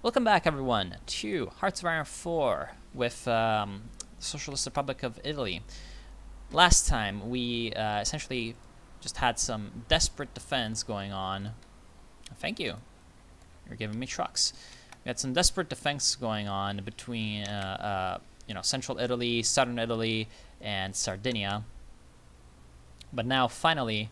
Welcome back, everyone, to Hearts of Iron 4 with Socialist Republic of Italy. Last time, we essentially just had some desperate defense going on. Thank you. You're giving me trucks. We had some desperate defense going on between, Central Italy, Southern Italy, and Sardinia. But now, finally,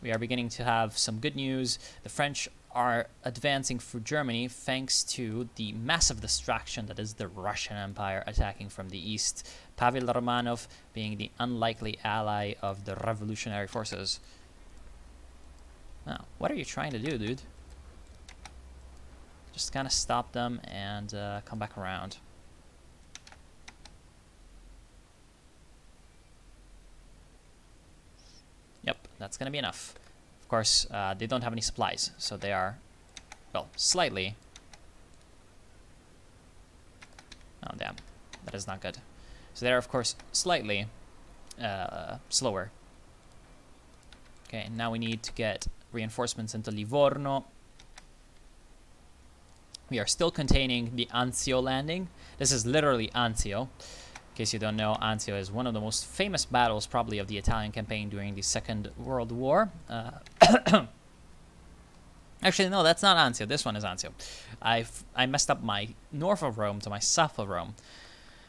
we are beginning to have some good news. The French are advancing through Germany thanks to the massive distraction that is the Russian Empire attacking from the east, Pavel Romanov being the unlikely ally of the revolutionary forces. Now, what are you trying to do, dude? Just kind of stop them and come back around. Yep, that's gonna be enough. Of course, they don't have any supplies, so they are, well, slightly. Oh, damn. That is not good. So they are, of course, slightly slower. Okay, now we need to get reinforcements into Livorno. We are still containing the Anzio landing. This is literally Anzio. In case you don't know, Anzio is one of the most famous battles probably of the Italian campaign during the Second World War. Actually, no, that's not Anzio. This one is Anzio. I messed up my north of Rome to my south of Rome.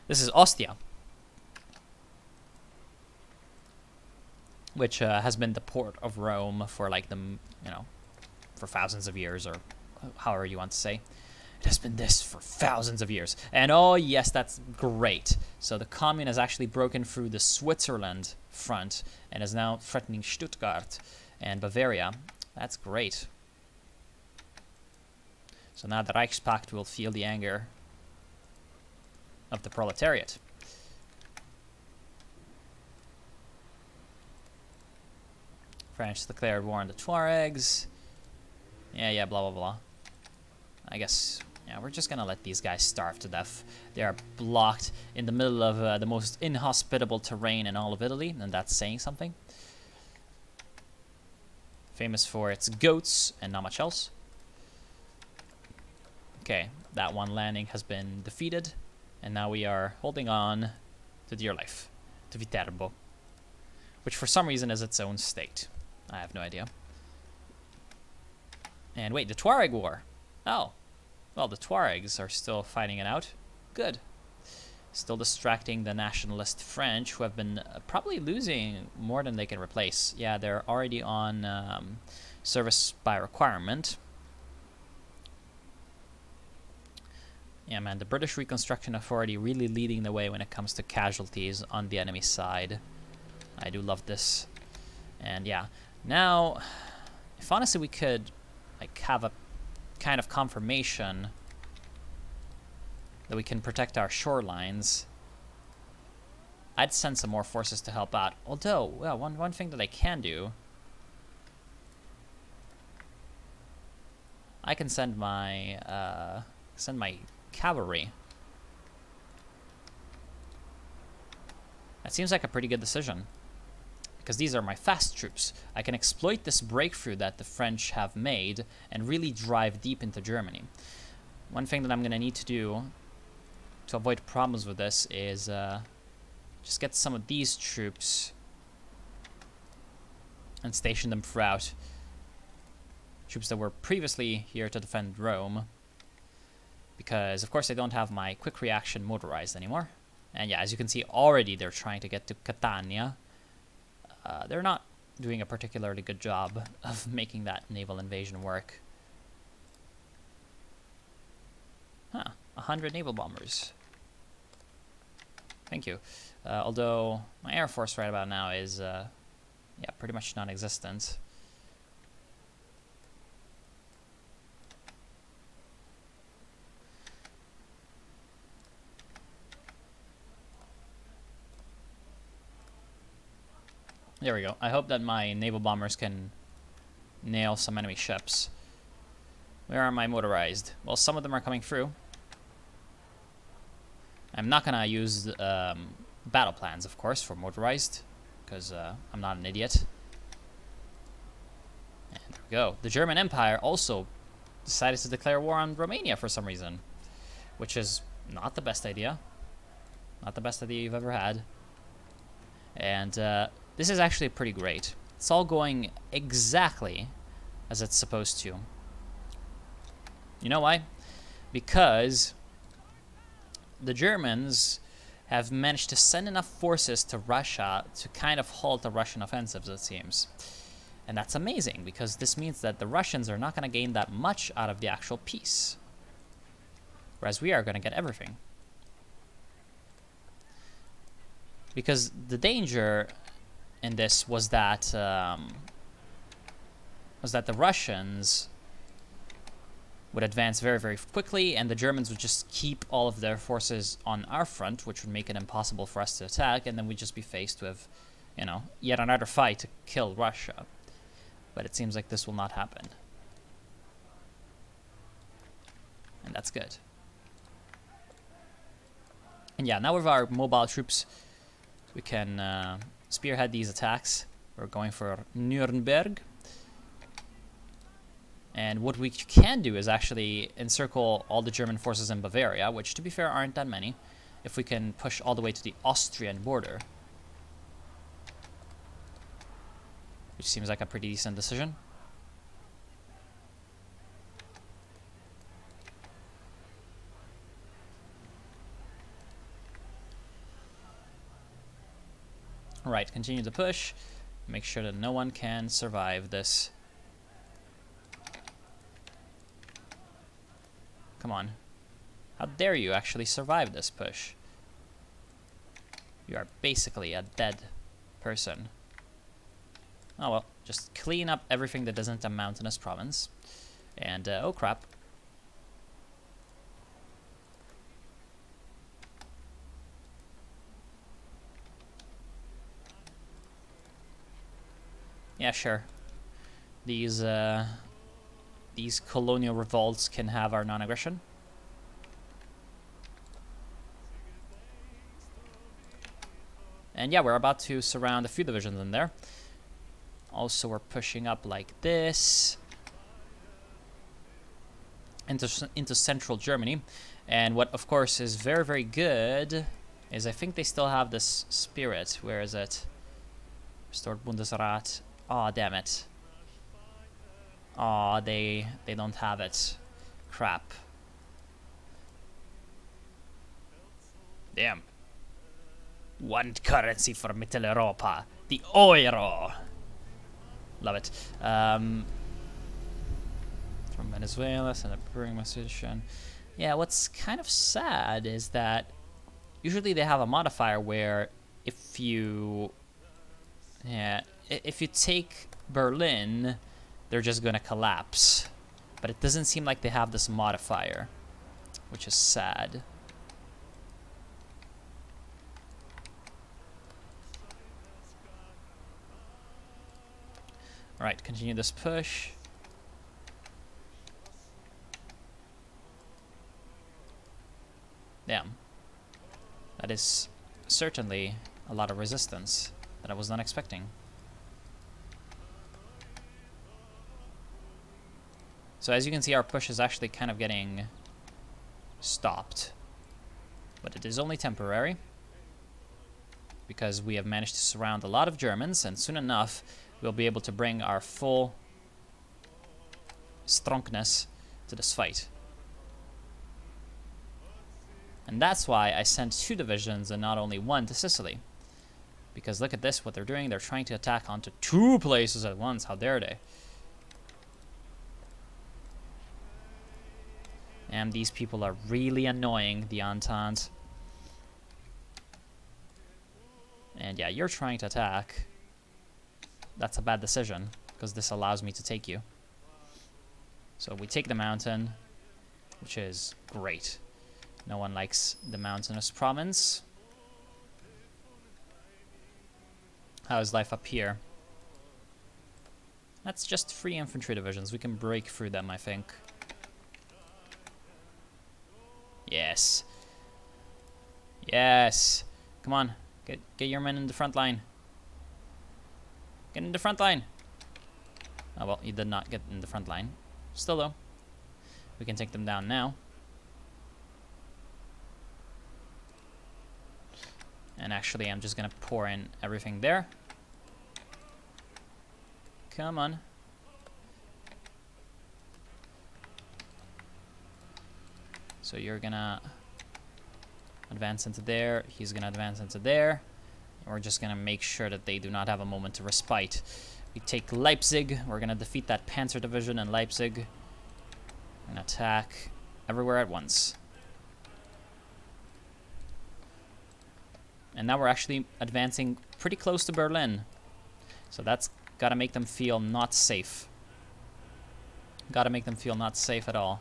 This is Ostia, which has been the port of Rome for like for thousands of years, or however you want to say. It has been this for thousands of years. And oh yes, that's great. So the commune has actually broken through the Switzerland front and is now threatening Stuttgart and Bavaria. That's great. So now the Reichspakt will feel the anger of the proletariat. French declared war on the Tuaregs. Yeah, blah, blah, blah. I guess, yeah, we're just gonna let these guys starve to death. They are blocked in the middle of the most inhospitable terrain in all of Italy, and that's saying something. Famous for its goats and not much else. Okay, that one landing has been defeated, and now we are holding on to dear life, to Viterbo, which for some reason is its own state. I have no idea. And wait, the Tuareg War. Oh, well, the Tuaregs are still fighting it out. Good. Still distracting the nationalist French, who have been probably losing more than they can replace. Yeah, they're already on service by requirement. Yeah, man, the British Reconstruction Authority really leading the way when it comes to casualties on the enemy side. I do love this. And yeah, now, if honestly we could like have a kind of confirmation that we can protect our shorelines, I'd send some more forces to help out. Although, well, one thing that I can do, I can send my cavalry. That seems like a pretty good decision, because these are my fast troops. I can exploit this breakthrough that the French have made and really drive deep into Germany. One thing that I'm going to need to do to avoid problems with this is just get some of these troops and station them throughout. Troops that were previously here to defend Rome, because of course I don't have my quick reaction motorized anymore. And yeah, as you can see, already they're trying to get to Catania. They're not doing a particularly good job of making that naval invasion work. Huh, 100 naval bombers. Thank you. Although my air force right about now is, yeah, pretty much non-existent. There we go. I hope that my naval bombers can nail some enemy ships. Where are my motorized? Well, some of them are coming through. I'm not going to use battle plans, of course, for motorized, because I'm not an idiot. And there we go. The German Empire also decided to declare war on Romania for some reason, which is not the best idea. Not the best idea you've ever had. And this is actually pretty great. It's all going exactly as it's supposed to. You know why? Because the Germans have managed to send enough forces to Russia to kind of halt the Russian offensives, it seems. And that's amazing, because this means that the Russians are not going to gain that much out of the actual peace. Whereas we are going to get everything. Because the danger in this was that the Russians would advance very, very quickly, and the Germans would just keep all of their forces on our front, which would make it impossible for us to attack, and then we'd just be faced with, you know, yet another fight to kill Russia. But it seems like this will not happen. And that's good. And yeah, now with our mobile troops, we can spearhead these attacks. We're going for Nuremberg. And what we can do is actually encircle all the German forces in Bavaria, which, to be fair, aren't that many, if we can push all the way to the Austrian border. Which seems like a pretty decent decision. Alright, continue to push. Make sure that no one can survive this. Come on. How dare you actually survive this push? You are basically a dead person. Oh well, just clean up everything that isn't a mountainous province. And, oh crap. Yeah, sure. These colonial revolts can have our non-aggression. And yeah, we're about to surround a few divisions in there. Also, we're pushing up like this into central Germany. And what, of course, is very, very good is I think they still have this spirit. Where is it? Restored Bundesrat. Aw, damn it. Aw, they don't have it. Crap. Damn. One currency for Mitteleuropa. The Euro. Love it. From Venezuela, send a brewing musician. Yeah, what's kind of sad is that usually they have a modifier where if you take Berlin, they're just gonna collapse. But it doesn't seem like they have this modifier, which is sad. Alright, continue this push. Damn. That is certainly a lot of resistance that I was not expecting. So as you can see, our push is actually kind of getting stopped. But it is only temporary, because we have managed to surround a lot of Germans, and soon enough we'll be able to bring our full strongness to this fight. And that's why I sent 2 divisions and not only 1 to Sicily. Because look at this, what they're doing. They're trying to attack onto 2 places at once. How dare they? And these people are really annoying, the Entente. And yeah, you're trying to attack. That's a bad decision, because this allows me to take you. So we take the mountain, which is great. No one likes the mountainous province. How is life up here? That's just 3 infantry divisions. We can break through them, I think. Yes. Yes. Come on. Get your men in the front line. Get in the front line. Oh, well, you did not get in the front line. Still, though. We can take them down now. And actually, I'm just gonna pour in everything there. Come on. So you're gonna advance into there. He's gonna advance into there. And we're just gonna make sure that they do not have a moment to respite. We take Leipzig. We're gonna defeat that Panzer division in Leipzig. And attack everywhere at once. And now we're actually advancing pretty close to Berlin. So that's gotta make them feel not safe. Gotta make them feel not safe at all.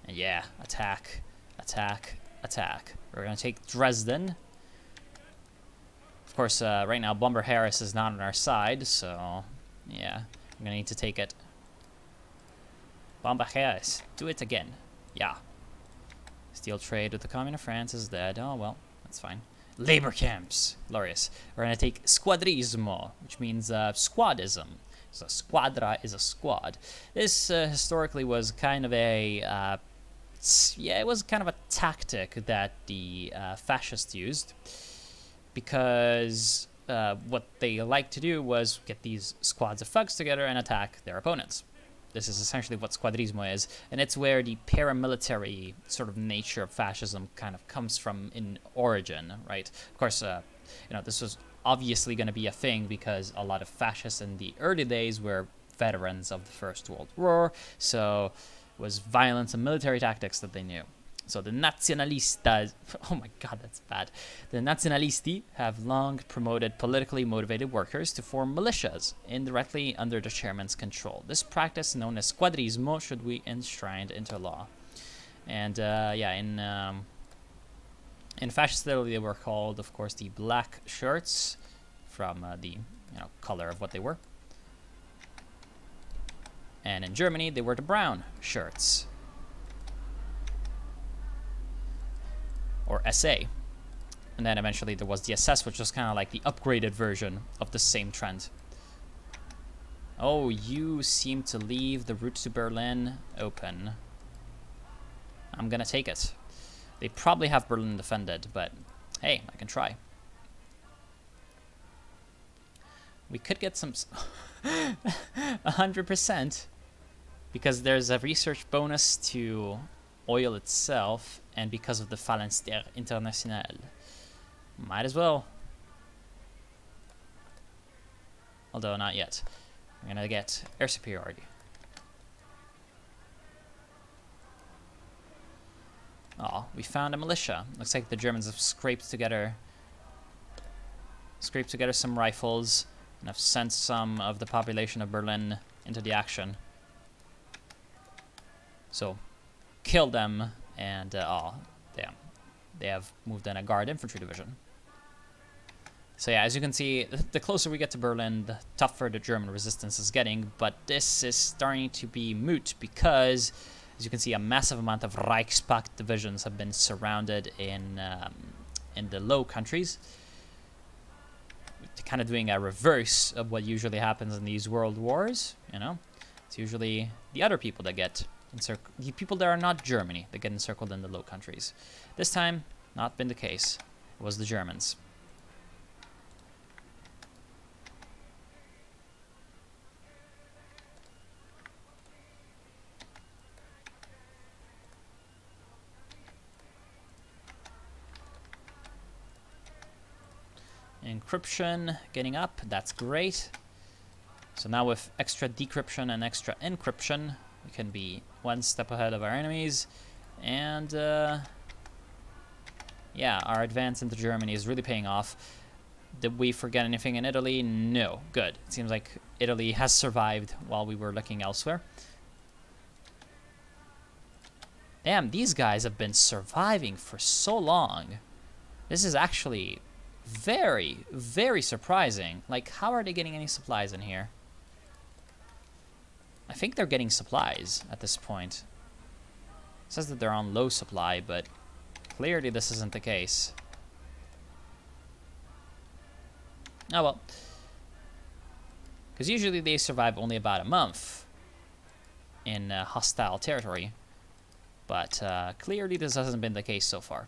And yeah, attack, attack, attack. We're gonna take Dresden. Of course, right now Bomber Harris is not on our side, so yeah, I'm gonna need to take it. Bomber Harris, do it again. Yeah. Steel trade with the Commune of France is dead. Oh, well, that's fine. Labor camps. Glorious. We're going to take squadrismo, which means squadism. So squadra is a squad. This historically was kind of a... yeah, it was kind of a tactic that the fascists used. Because what they liked to do was get these squads of thugs together and attack their opponents. This is essentially what squadrismo is, and it's where the paramilitary sort of nature of fascism kind of comes from in origin, right? Of course, you know, this was obviously going to be a thing because a lot of fascists in the early days were veterans of the First World War, so it was violence and military tactics that they knew. So the Nazionalistas, oh my god, that's bad. The Nazionalisti have long promoted politically motivated workers to form militias indirectly under the chairman's control. This practice, known as squadrismo, should be enshrined into law. And yeah, in fascist Italy, they were called, of course, the black shirts from the color of what they were. And in Germany, they were the brown shirts. Or SA. And then eventually there was the SS, which was kind of like the upgraded version of the same trend. Oh, you seem to leave the route to Berlin open. I'm gonna take it. They probably have Berlin defended, but hey, I can try. We could get some 100% because there's a research bonus to oil itself, and because of the Phalanstère Internationale. Might as well. Although not yet. We're gonna get air superiority. Oh, we found a militia. Looks like the Germans have scraped together some rifles and have sent some of the population of Berlin into the action. So kill them, and oh, damn. They have moved in a guard infantry division. So yeah, as you can see, the closer we get to Berlin, the tougher the German resistance is getting, but this is starting to be moot because, as you can see, a massive amount of Reichspakt divisions have been surrounded in the Low Countries. Kind of doing a reverse of what usually happens in these world wars, you know? It's usually the other people that get encircled, the people that are not Germany that get encircled in the Low Countries. This time, not been the case. It was the Germans. Encryption getting up, that's great. So now with extra decryption and extra encryption, we can be one step ahead of our enemies. And yeah, our advance into Germany is really paying off. Did we forget anything in Italy? No. Good. It seems like Italy has survived while we were looking elsewhere. Damn, these guys have been surviving for so long. This is actually very, very surprising. Like, how are they getting any supplies in here? I think they're getting supplies at this point. It says that they're on low supply, but clearly this isn't the case. Oh well. Because usually they survive only about a month in hostile territory. But clearly this hasn't been the case so far.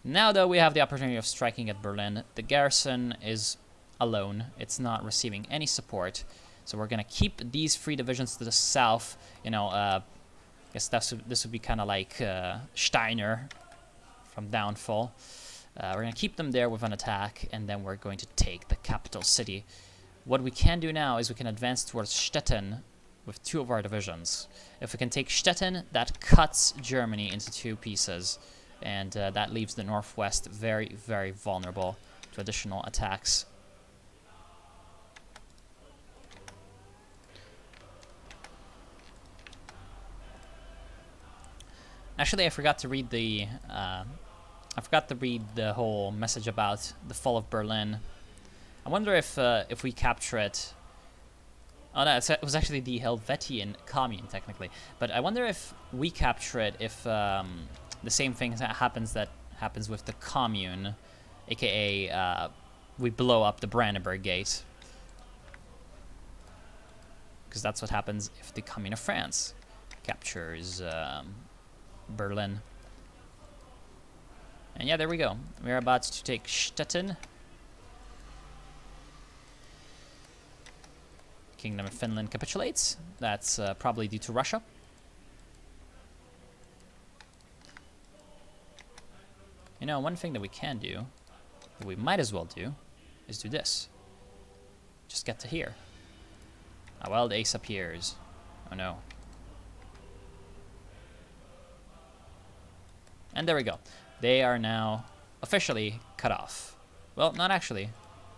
Now, though, we have the opportunity of striking at Berlin. The garrison is alone. It's not receiving any support. So we're going to keep these 3 divisions to the south. You know, I guess this would be kind of like Steiner from Downfall. We're going to keep them there with an attack, and then we're going to take the capital city. What we can do now is we can advance towards Stettin with 2 of our divisions. If we can take Stettin, that cuts Germany into 2 pieces, and that leaves the northwest very, very vulnerable to additional attacks. Actually, I forgot to read the whole message about the fall of Berlin. I wonder if we capture it. Oh no, it was actually the Helvetian commune technically. But I wonder if we capture it, if the same thing happens with the commune, aka we blow up the Brandenburg Gate. Because that's what happens if the Commune of France captures Berlin. And yeah, there we go. We're about to take Stettin. Kingdom of Finland capitulates. That's probably due to Russia. You know, one thing that we can do, that we might as well do, is do this. Just get to here. Ah, well, the ace appears. Oh no. And there we go. They are now officially cut off. Well, not actually.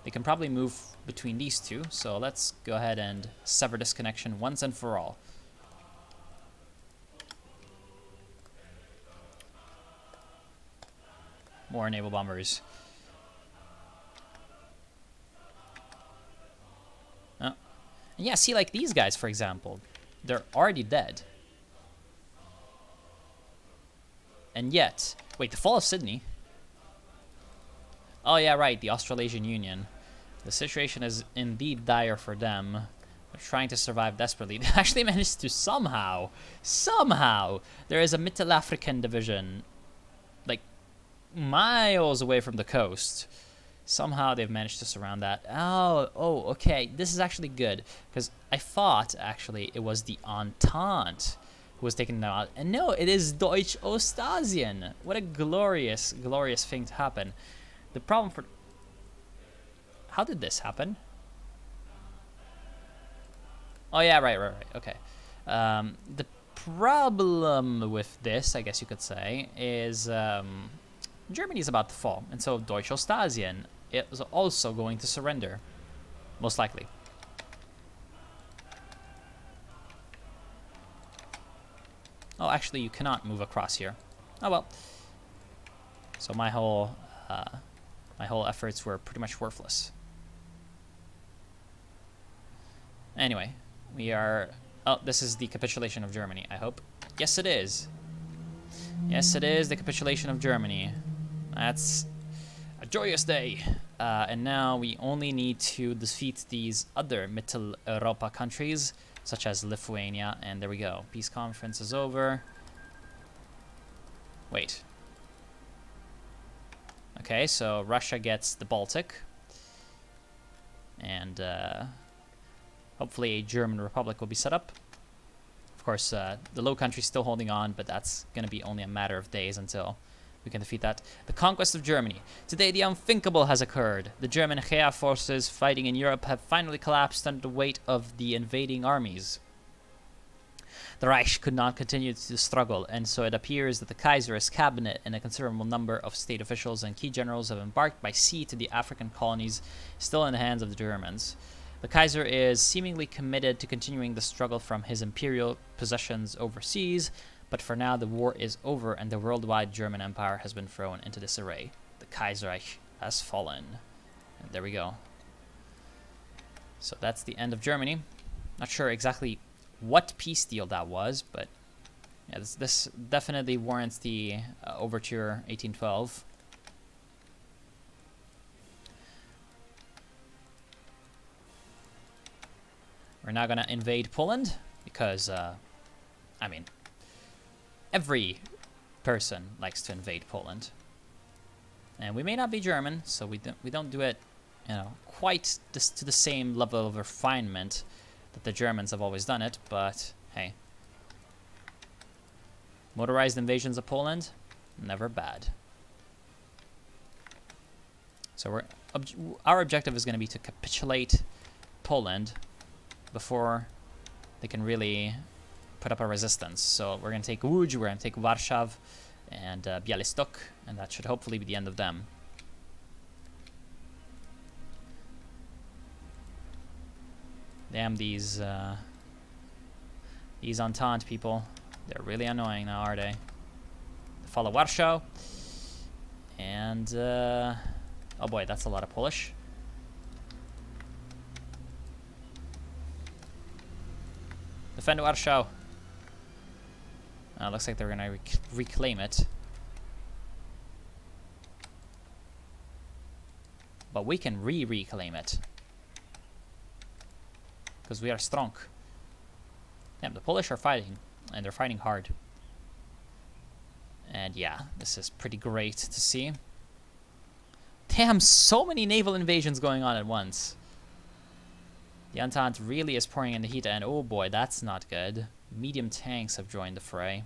They can probably move between these 2, so let's go ahead and sever this connection once and for all. More naval bombers. Oh. And yeah, see, like these guys, for example, they're already dead. And yet, wait, the fall of Sydney? Oh yeah, right, the Australasian Union. The situation is indeed dire for them. They're trying to survive desperately. They actually managed to somehow, there is a Middle African division, like, miles away from the coast. Somehow they've managed to surround that. Oh, okay, this is actually good. Because I thought, actually, it was the Entente who was taking them out. And no, it is Deutsch Ostasien. What a glorious, glorious thing to happen. The problem for... How did this happen? Oh yeah, right, okay. The problem with this, I guess you could say, is Germany is about to fall. And so Deutsch Ostasien is also going to surrender. Most likely. Oh, actually, you cannot move across here. Oh well. So my whole efforts were pretty much worthless. Anyway, we are... Oh, this is the capitulation of Germany, I hope. Yes, it is. Yes, it is the capitulation of Germany. That's a joyous day. And now we only need to defeat these other Mittel Europa countries, such as Lithuania, and there we go. Peace conference is over. Wait. Okay, so Russia gets the Baltic. And hopefully a German republic will be set up. Of course, the Low Country's still holding on, but that's going to be only a matter of days until we can defeat that. The conquest of Germany. Today, the unthinkable has occurred. The German Heer forces fighting in Europe have finally collapsed under the weight of the invading armies. The Reich could not continue to struggle, and so it appears that the Kaiserreich cabinet and a considerable number of state officials and key generals have embarked by sea to the African colonies, still in the hands of the Germans. The Kaiser is seemingly committed to continuing the struggle from his imperial possessions overseas, but for now the war is over and the worldwide German Empire has been thrown into disarray. The Kaiserreich has fallen. And there we go. So that's the end of Germany. Not sure exactly what peace deal that was, but yeah, this definitely warrants the Overture 1812. We're not gonna invade Poland because, I mean, every person likes to invade Poland, and we may not be German, so we don't do it, you know, quite to the same level of refinement that the Germans have always done it. But hey, motorized invasions of Poland, never bad. So our objective is going to be to capitulate Poland before they can really put up a resistance. So we're going to take Łódź, we're going to take Warsaw and Białystok, and that should hopefully be the end of them. Damn, these Entente people, they're really annoying now, are they? They follow Warsaw, and oh boy, that's a lot of Polish. Defend Warsaw. Looks like they're gonna reclaim it. But we can reclaim it. Because we are strong. Damn, the Polish are fighting. And they're fighting hard. And yeah, this is pretty great to see. Damn, so many naval invasions going on at once. The Entente really is pouring in the heat, and oh boy, that's not good. Medium tanks have joined the fray.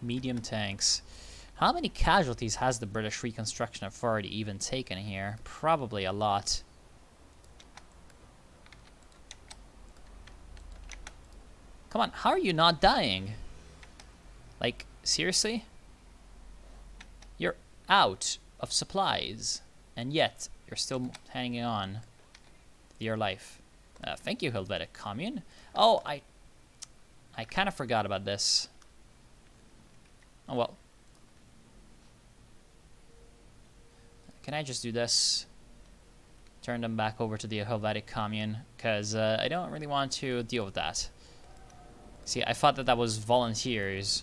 Medium tanks. How many casualties has the British Reconstruction Authority even taken here? Probably a lot. Come on, how are you not dying? Like, seriously? You're out of supplies, and yet you're still hanging on to your life. Thank you, Helvetic Commune. Oh, I kind of forgot about this. Oh, well. Can I just do this? Turn them back over to the Helvetic Commune, because I don't really want to deal with that. See, I thought that that was volunteers.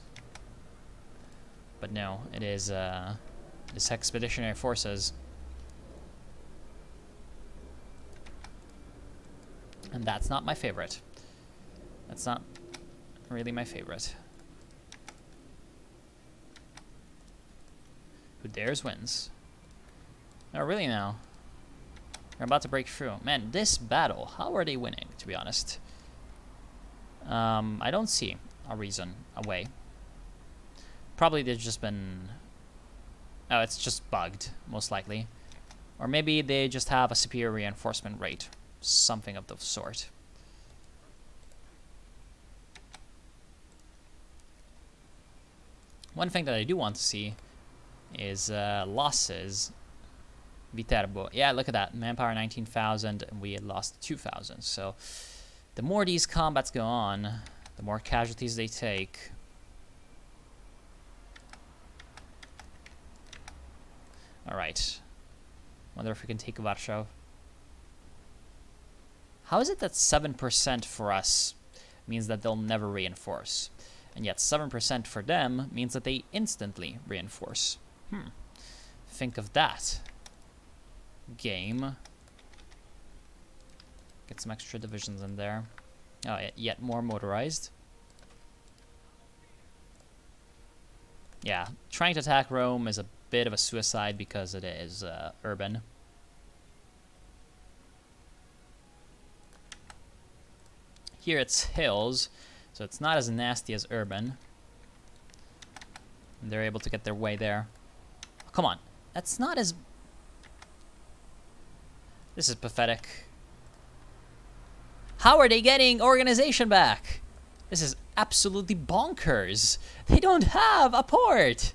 But no, it is this expeditionary forces. And that's not my favorite. That's not really my favorite. Who dares wins. Oh, really now? They're about to break through. Man, this battle, how are they winning, to be honest? I don't see a reason, a way. Probably they've just been... Oh, it's just bugged, most likely. Or maybe they just have a superior reinforcement rate. Something of the sort. One thing that I do want to see is losses. Viterbo. Yeah, look at that. Manpower 19,000, and we had lost 2,000. So the more these combats go on, the more casualties they take. Alright. Wonder if we can take Warsaw. How is it that 7% for us means that they'll never reinforce? And yet 7% for them means that they instantly reinforce. Think of that. Game. Get some extra divisions in there. Oh, yet more motorized. Yeah, trying to attack Rome is a bit of a suicide because it is urban. Here it's hills, so it's not as nasty as urban. And they're able to get their way there. Oh, come on, that's not as... This is pathetic. How are they getting organization back? This is absolutely bonkers. They don't have a port.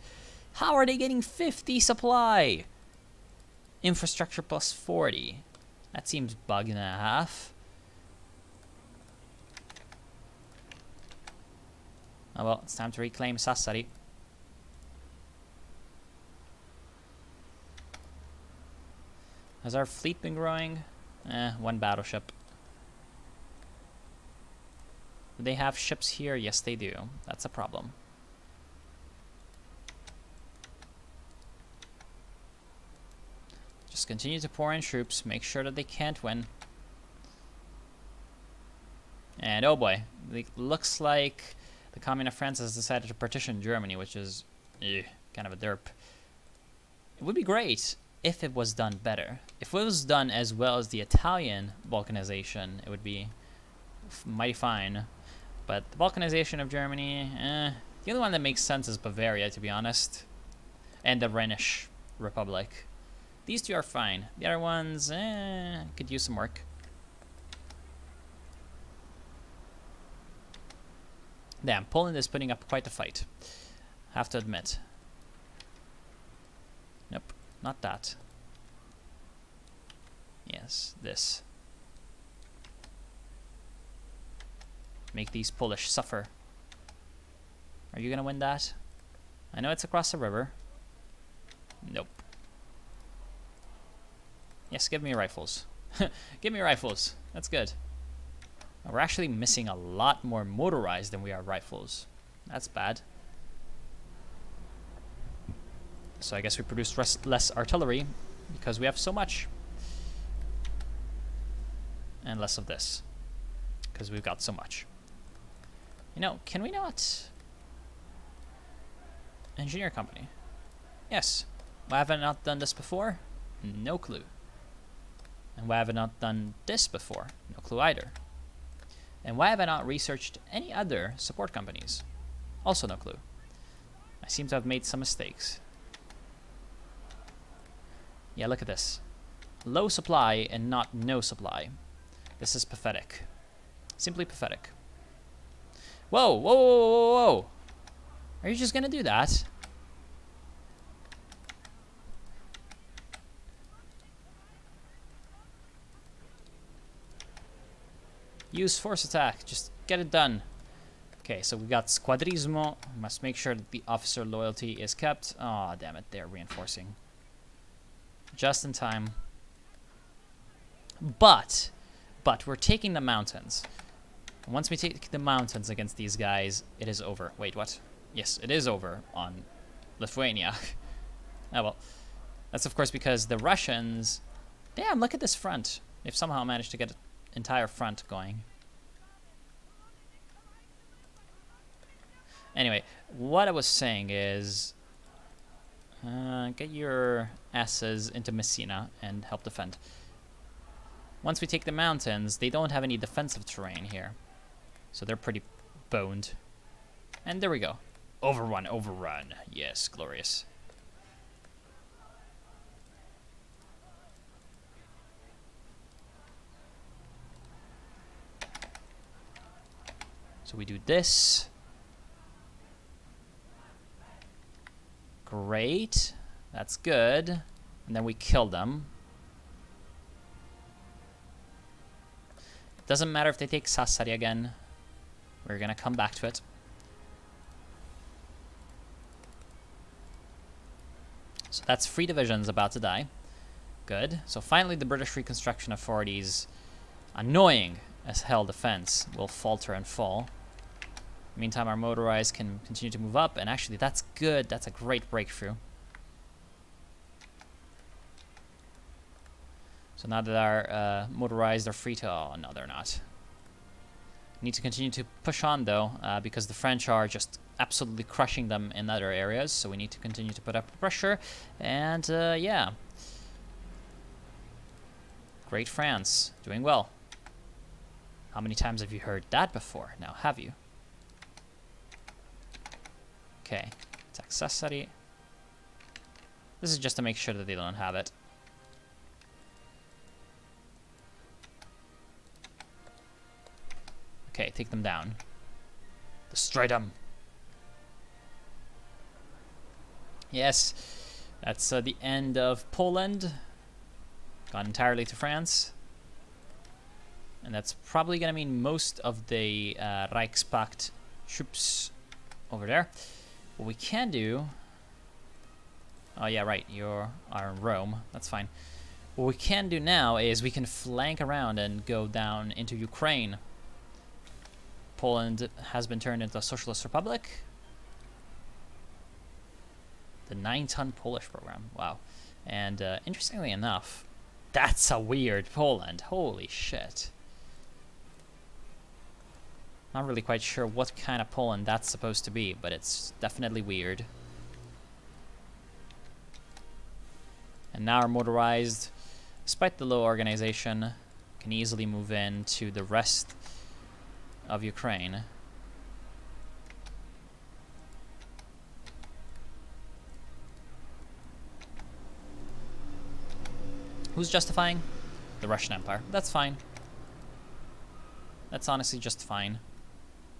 How are they getting 50 supply? Infrastructure plus 40. That seems bug and a half. Oh well, it's time to reclaim Sassari. Has our fleet been growing? One battleship. Do they have ships here? Yes, they do. That's a problem. Just continue to pour in troops. Make sure that they can't win. And oh boy, it looks like the Commune of France has decided to partition Germany, which is kind of a derp. It would be great if it was done better. If it was done as well as the Italian balkanization, it would be mighty fine. But the balkanization of Germany, the only one that makes sense is Bavaria, to be honest. And the Rhenish Republic. These two are fine. The other ones, could use some work. Damn, Poland is putting up quite a fight. Have to admit. Nope, not that. Yes, this. Make these Polish suffer. Are you gonna win that? I know it's across the river. Nope. Yes, give me rifles. Give me rifles. That's good. We're actually missing a lot more motorized than we are rifles. That's bad. So I guess we produce less artillery because we have so much. And less of this because we've got so much. You know, can we not? Engineer company. Yes. Why have I not done this before? No clue. And why have I not done this before? No clue either. And why have I not researched any other support companies? Also no clue. I seem to have made some mistakes. Yeah, look at this. Low supply and not no supply. This is pathetic. Simply pathetic. Whoa, whoa, whoa, whoa, whoa. Are you just gonna do that? Use force attack. Just get it done. Okay, so we got Squadrismo. Must make sure that the officer loyalty is kept. Aw, damn it. They're reinforcing. Just in time. But we're taking the mountains. Once we take the mountains against these guys, it is over. Wait, what? Yes, it is over on Lithuania. Oh, well. That's, of course, because the Russians... Damn, look at this front. They've somehow managed to get an entire front going. Anyway, what I was saying is... get your asses into Messina and help defend. Once we take the mountains, they don't have any defensive terrain here. So they're pretty boned. And there we go. Overrun, overrun. Yes, glorious. So we do this. Great. That's good. And then we kill them. Doesn't matter if they take Sassari again. We're gonna come back to it. So that's 3 divisions about to die. Good. So finally the British Reconstruction Authority's annoying as hell defense will falter and fall. Meantime, our motorized can continue to move up, and actually that's good. That's a great breakthrough. So now that our motorized are free to... Oh, no, they're not. Need to continue to push on, though, because the French are just absolutely crushing them in other areas. So we need to continue to put up pressure. And, yeah. Great France. Doing well. How many times have you heard that before? Now, have you? Okay. Attack Sassari. This is just to make sure that they don't have it. Okay, take them down. Destroy them. Yes, that's the end of Poland. Gone entirely to France. And that's probably going to mean most of the Reichspakt troops over there. What we can do... Oh yeah, right, you are in Rome. That's fine. What we can do now is we can flank around and go down into Ukraine. Poland has been turned into a Socialist Republic. The 9-ton Polish program. Wow. And interestingly enough, that's a weird Poland. Holy shit. Not really quite sure what kind of Poland that's supposed to be, but it's definitely weird. And now our motorized, despite the low organization, can easily move into the rest of Ukraine. Who's justifying? The Russian Empire. That's fine. That's honestly just fine.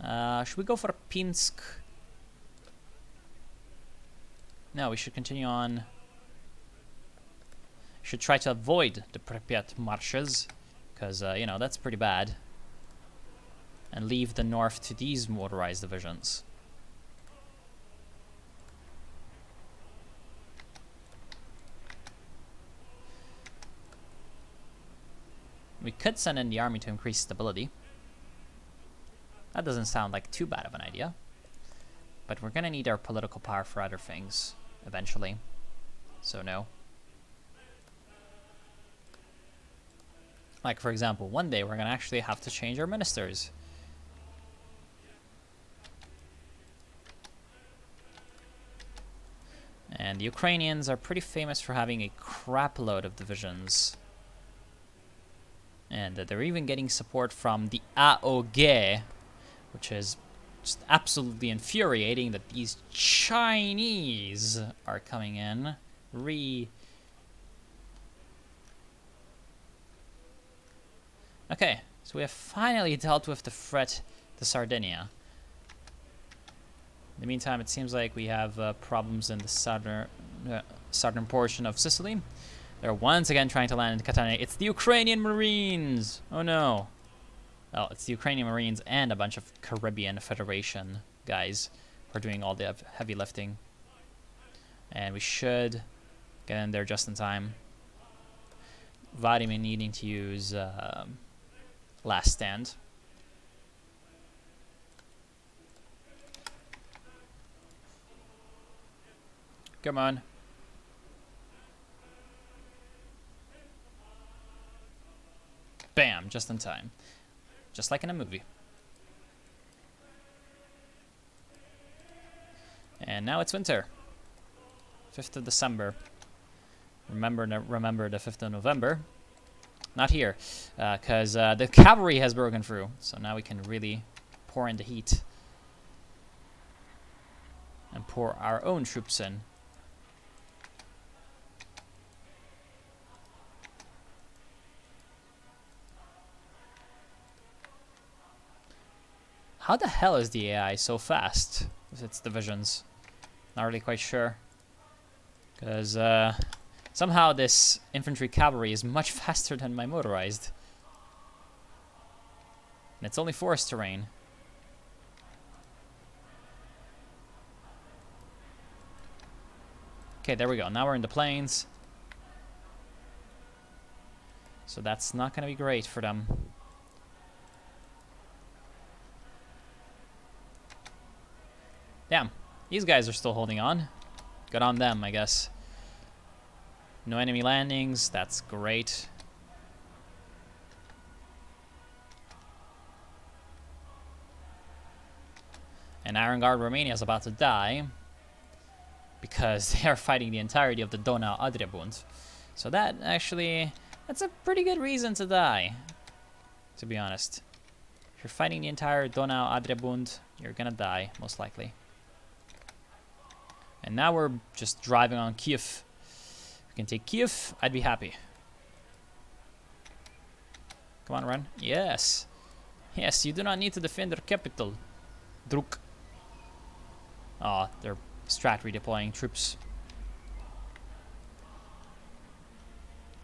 Should we go for Pinsk? No, we should continue on. Should try to avoid the Pripyat marshes, because, you know, that's pretty bad. And leave the north to these motorized divisions. We could send in the army to increase stability. That doesn't sound like too bad of an idea. But we're gonna need our political power for other things, eventually. So no. Like, for example, one day we're gonna actually have to change our ministers. And the Ukrainians are pretty famous for having a crap load of divisions. And they're even getting support from the AOG, which is just absolutely infuriating that these Chinese are coming in. Okay, so we have finally dealt with the threat to Sardinia. In the meantime, it seems like we have problems in the southern portion of Sicily. They're once again trying to land in Catania. It's the Ukrainian Marines! Oh no. Well, it's the Ukrainian Marines and a bunch of Caribbean Federation guys who are doing all the heavy lifting. And we should get in there just in time. Vladimir needing to use Last Stand. Come on. Bam, just in time. Just like in a movie. And now it's winter. 5th of December. Remember the 5th of November. Not here, because the cavalry has broken through. So now we can really pour in the heat. And pour our own troops in. How the hell is the AI so fast with its divisions? Not really quite sure. Because somehow this infantry cavalry is much faster than my motorized. And it's only forest terrain. Okay, there we go. Now we're in the plains. So that's not going to be great for them. Damn, these guys are still holding on. Good on them, I guess. No enemy landings, that's great. And Iron Guard Romania is about to die because they are fighting the entirety of the Donau-Adria Bund. So that actually, that's a pretty good reason to die, to be honest. If you're fighting the entire Donau-Adria Bund, you're gonna die, most likely. And now we're just driving on Kiev. If we can take Kiev, I'd be happy. Come on, run. Yes. Yes, you do not need to defend their capital, Druk. Oh, they're strat redeploying troops.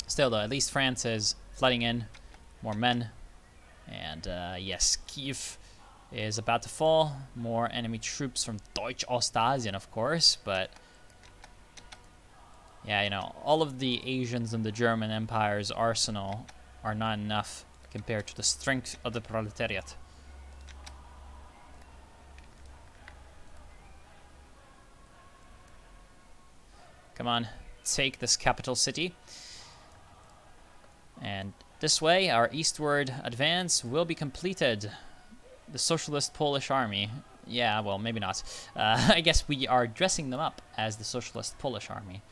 Still though, at least France is flooding in more men. And yes, Kiev is about to fall. More enemy troops from Deutsch Ostasien, of course, but yeah, you know, all of the Asians in the German Empire's arsenal are not enough compared to the strength of the proletariat. Come on, take this capital city. And this way, our eastward advance will be completed. The Socialist Polish Army. Yeah, well, maybe not. I guess we are dressing them up as the Socialist Polish Army.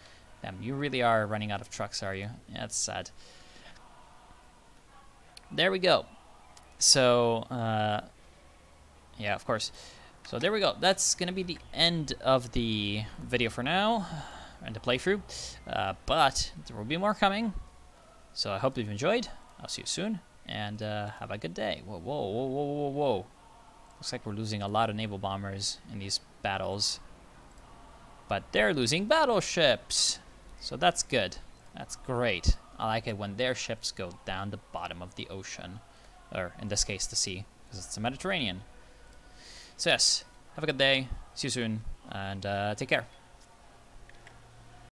Damn, you really are running out of trucks, are you? Yeah, that's sad. There we go. So, yeah, of course. So there we go. That's going to be the end of the video for now, and the playthrough. But there will be more coming. So I hope you've enjoyed. I'll see you soon, and have a good day. Whoa, whoa, whoa, whoa, whoa, whoa. Looks like we're losing a lot of naval bombers in these battles. But they're losing battleships. So that's good. That's great. I like it when their ships go down the bottom of the ocean. Or, in this case, the sea. Because it's the Mediterranean. So yes, have a good day. See you soon. And take care.